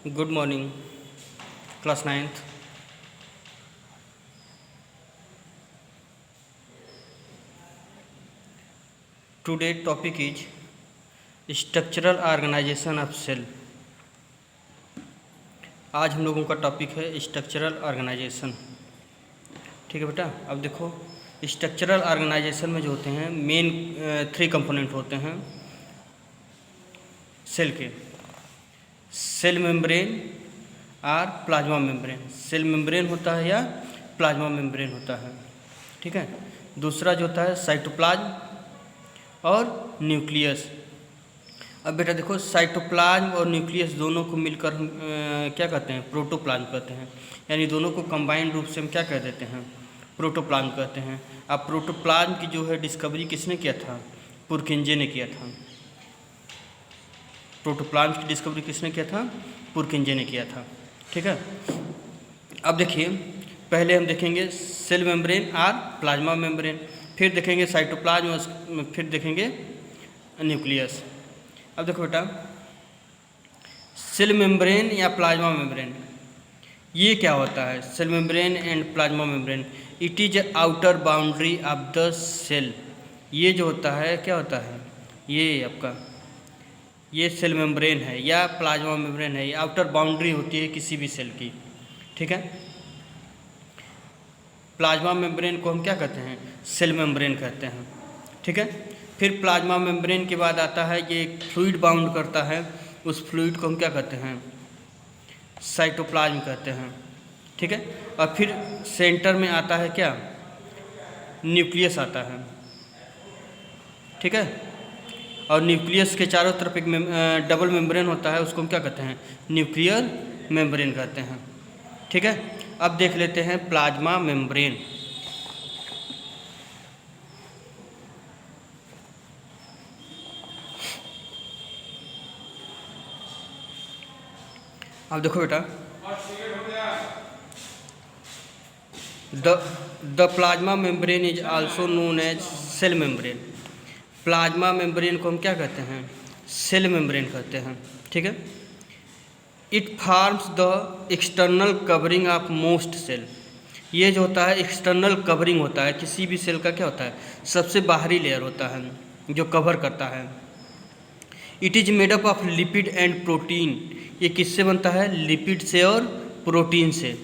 Good morning, class ninth. Today topic is structural organization of cell. आज हम लोगों का टॉपिक है स्ट्रक्चरल ऑर्गेनाइजेशन। ठीक है बेटा, अब देखो स्ट्रक्चरल ऑर्गेनाइजेशन में जो होते हैं मेन 3 कंपोनेंट होते हैं सेल के। सेल मेम्ब्रेन और प्लाज्मा मेम्ब्रेन। सेल मेम्ब्रेन होता है या प्लाज्मा मेम्ब्रेन होता है। ठीक है, दूसरा जो होता है साइटोप्लाज्म और न्यूक्लियस। अब बेटा देखो साइटोप्लाज्म और न्यूक्लियस दोनों को मिलकर हम क्या कहते हैं, प्रोटोप्लाज्म कहते हैं। यानी दोनों को कंबाइंड रूप से हम क्या कह देते हैं, प्रोटोप्लाज्म कहते हैं। अब प्रोटोप्लाज्म की जो है डिस्कवरी किसने किया था, पुरकिंजे ने किया था। प्रोटोप्लाज्म की डिस्कवरी किसने किया था, पुरकिंजे ने किया था। ठीक है, अब देखिए पहले हम देखेंगे सेल मेम्ब्रेन और प्लाज्मा मेम्ब्रेन, फिर देखेंगे साइटोप्लाज्म और फिर देखेंगे न्यूक्लियस। अब देखो बेटा सेल मेम्ब्रेन या प्लाज्मा मेम्ब्रेन ये क्या होता है। Cell membrane and plasma membrane it is outer boundary of the cell. ये जो होता है क्या होता है, ये आपका ये सेल मेम्ब्रेन है या प्लाज्मा मेम्ब्रेन है, ये आउटर बाउंड्री होती है किसी भी सेल की। ठीक है, प्लाज्मा मेम्ब्रेन को हम क्या कहते हैं, सेल मेम्ब्रेन कहते हैं। ठीक है, फिर प्लाज्मा मेम्ब्रेन के बाद आता है ये फ्लूइड बाउंड करता है, उस फ्लूइड को हम क्या कहते हैं, साइटोप्लाज्म कहते हैं। ठीक है, और फिर सेंटर में आता है क्या, न्यूक्लियस आता है। ठीक है, और न्यूक्लियस के चारों तरफ एक डबल मेम्ब्रेन होता है, उसको हम क्या कहते हैं, न्यूक्लियर मेम्ब्रेन कहते हैं। ठीक है, अब देख लेते हैं प्लाज्मा मेम्ब्रेन। अब देखो बेटा the plasma membrane is also known as cell membrane. Plasma membrane को हम क्या कहते हैं, सेल मेम्ब्रेन कहते हैं। ठीक है, it forms the external covering of most cell. ये जो होता है एक्सटर्नल कवरिंग होता है किसी भी सेल का, क्या होता है, सबसे बाहरी लेयर होता है जो कवर करता है। It is made up of lipid and protein. ये किससे बनता है, लिपिड से और प्रोटीन से।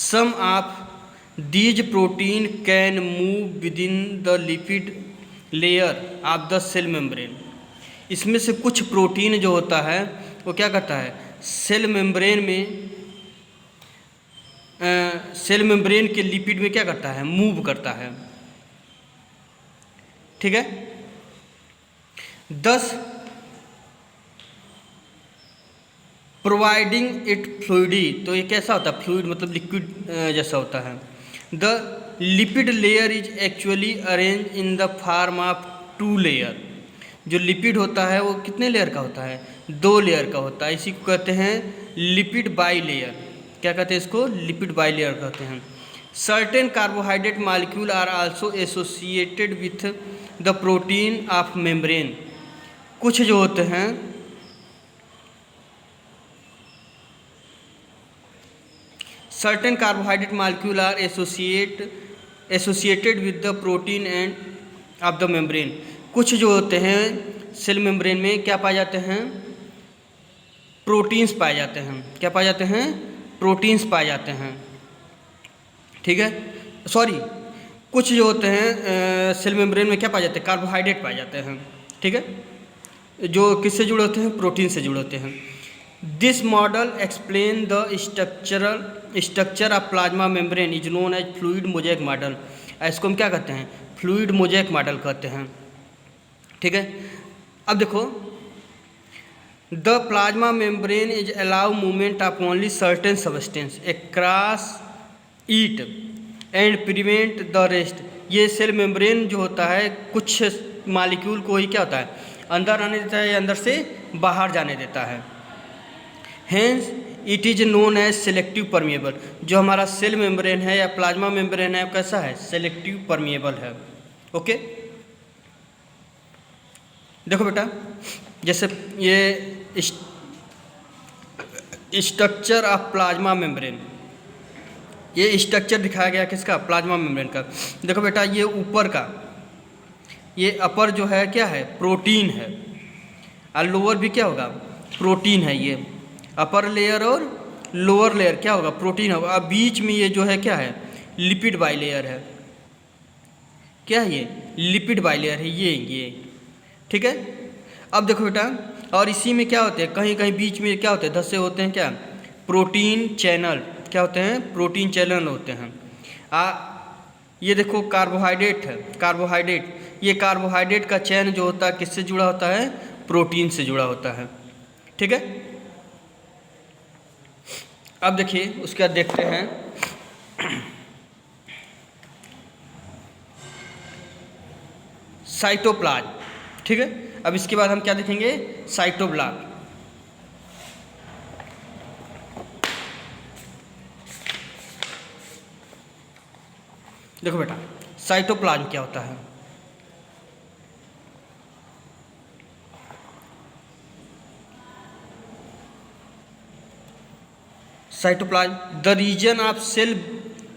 Some of these protein can move within the lipid layer of the cell membrane. इसमें से कुछ प्रोटीन जो होता है वो क्या करता है, सेल मेम्ब्रेन में सेल मेम्ब्रेन के लिपिड में क्या करता है, मूव करता है। ठीक है, 10 प्रोवाइडिंग इट फ्लूइडी। तो ये कैसा होता है, फ्लूइड मतलब लिक्विड जैसा होता है। The lipid layer is actually arrange in the form of 2 layer. जो लिपिड होता है वो कितने लेयर का होता है, 2 लेयर का होता है। इसी को कहते हैं लिपिड बाई लेयर। क्या कहते हैं इसको, लिपिड बाई लेयर कहते हैं। Certain carbohydrate molecule are also associated with the protein of membrane. कुछ जो होते हैं certain carbohydrate molecule are associated with the protein and of the membrane. कुछ जो होते हैं सेल मेम्ब्रेन में क्या पाए जाते हैं, प्रोटीन्स पाए जाते हैं। क्या पाए जाते हैं, प्रोटीन्स पाए जाते हैं। ठीक है, सॉरी, कुछ जो होते हैं सेल मेम्ब्रेन में क्या पाए जाते हैं, कार्बोहाइड्रेट पाए जाते हैं। ठीक है, जो किससे जुड़े होते हैं, प्रोटीन से जुड़े होते हैं। This model explain the structure of plasma membrane is known as fluid mosaic model. इसको हम क्या कहते हैं, फ्लूइड मोज़ेक मॉडल कहते हैं। ठीक है, अब देखो the plasma membrane is allow movement of only certain substance across it and prevent the rest. ये सेल मेम्ब्रेन जो होता है कुछ मॉलिक्यूल को ही क्या होता है, अंदर आने देता है या अंदर से बाहर जाने देता है। Hence it is known as selective permeable. जो हमारा सेल मेम्ब्रेन है या प्लाज्मा मेम्ब्रेन है कैसा है, सेलेक्टिव परमिएबल है। ओके, देखो बेटा जैसे ये स्ट्रक्चर ऑफ प्लाज्मा मेम्ब्रेन। ये स्ट्रक्चर दिखाया गया किसका? प्लाज्मा मेम्ब्रेन का। देखो बेटा, ये ऊपर का, ये अपर जो है क्या है? प्रोटीन है, और लोअर भी क्या होगा? प्रोटीन है। ये अपर लेयर और लोअर लेयर क्या होगा? प्रोटीन होगा। अब बीच में ये जो है क्या है? लिपिड बाइलेयर है। क्या है ये? लिपिड बाइलेयर है ये। ठीक है। अब देखो बेटा, और इसी में क्या होते हैं, कहीं कहीं बीच में क्या होते हैं? धस्से होते हैं क्या? Protein channel. क्या होते हैं? प्रोटीन चैनल होते हैं। ये देखो कार्बोहाइड्रेट है, कार्बोहाइड्रेट। ये कार्बोहाइड्रेट का चैन जो होता है किससे जुड़ा होता है? प्रोटीन से जुड़ा होता है। ठीक है। अब देखिए उसके बाद देखते हैं साइटोप्लाज्म। ठीक है। अब इसके बाद हम क्या देखेंगे? साइटोप्लाज्म। देखो बेटा, साइटोप्लाज्म क्या होता है? Cytoplasm, the region of cell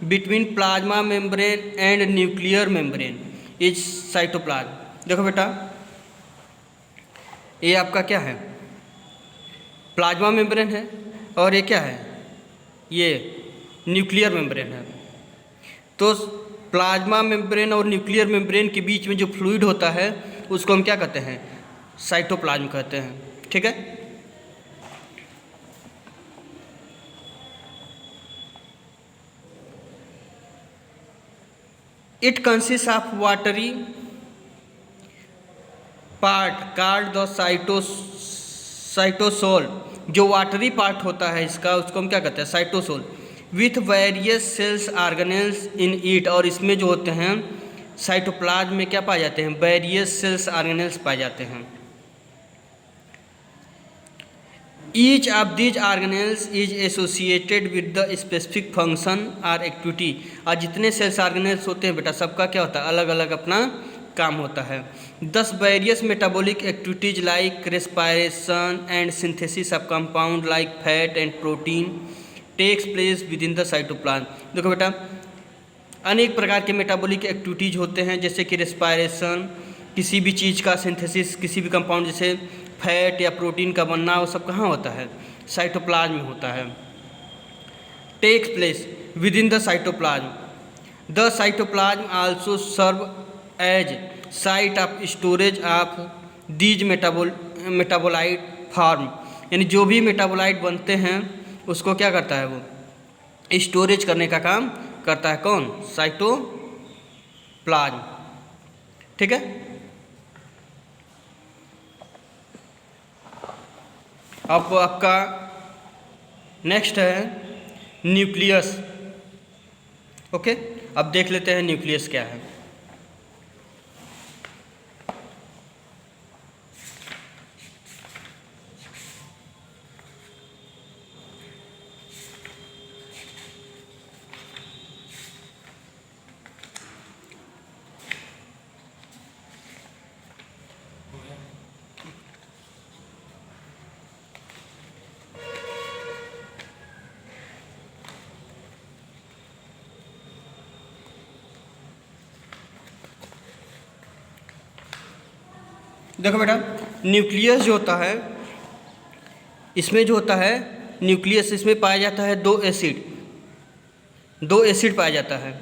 between plasma membrane and nuclear membrane is cytoplasm. देखो बेटा, ये आपका क्या है? प्लाज्मा मेम्ब्रेन है, और ये क्या है? ये न्यूक्लियर मेम्ब्रेन है। तो प्लाज्मा मेम्ब्रेन और न्यूक्लियर मेम्ब्रेन के बीच में जो फ्लूइड होता है उसको हम क्या कहते हैं? साइटोप्लाज्म कहते हैं। ठीक है। It consist of watery part called the cytosol. जो वाटरी पार्ट होता है इसका, उसको हम क्या कहते हैं? Cytosol. With various cells organelles in it, और इसमें जो होते हैं साइटोप्लाज्म में क्या पाए जाते हैं? वेरियस सेल्स ऑर्गेनेल्स पाए जाते हैं। Each of these organelles is associated with the specific function और एक्टिविटी। और जितने सेल्स ऑर्गेनेल्स होते हैं बेटा, सबका क्या होता है? अलग अलग अपना काम होता है। Thus various metabolic activities like respiration and synthesis of compound like fat and protein takes place within the cytoplasm. देखो बेटा, अनेक प्रकार के मेटाबॉलिक एक्टिविटीज़ होते हैं, जैसे कि रेस्पायरेशन, किसी भी चीज़ का सिंथेसिस, किसी भी कंपाउंड जैसे फैट या प्रोटीन का बनना, वो सब कहाँ होता है? साइटोप्लाज्म में होता है। Takes place within the cytoplasm. The cytoplasm also serve as site of storage of these metabolite form. यानी जो भी मेटाबोलाइट बनते हैं उसको क्या करता है? वो स्टोरेज करने का काम करता है। कौन? साइटोप्लाज्म। ठीक है। अब आपका नेक्स्ट है न्यूक्लियस। ओके, अब देख लेते हैं न्यूक्लियस क्या है। देखो बेटा, न्यूक्लियस जो होता है, इसमें जो होता है न्यूक्लियस, इसमें पाया जाता है दो एसिड पाया जाता है,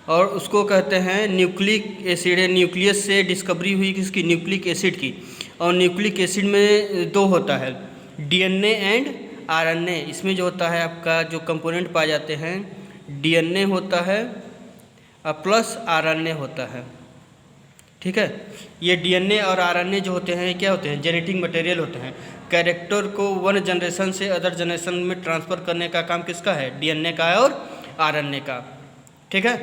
और उसको कहते हैं न्यूक्लिक एसिड। न्यूक्लियस से डिस्कवरी हुई किसकी? न्यूक्लिक एसिड की। और न्यूक्लिक एसिड में दो होता है, डीएनए एंड आरएनए। इसमें जो होता है आपका जो कंपोनेंट पाए जाते हैं, डीएनए होता है और प्लस आरएनए होता है। ठीक है। ये डीएनए और आरएनए जो होते हैं क्या होते हैं? जेनेटिक मटेरियल होते हैं। कैरेक्टर को वन जनरेशन से अदर जनरेशन में ट्रांसफ़र करने का काम किसका है? डीएनए का और आरएनए का। ठीक है।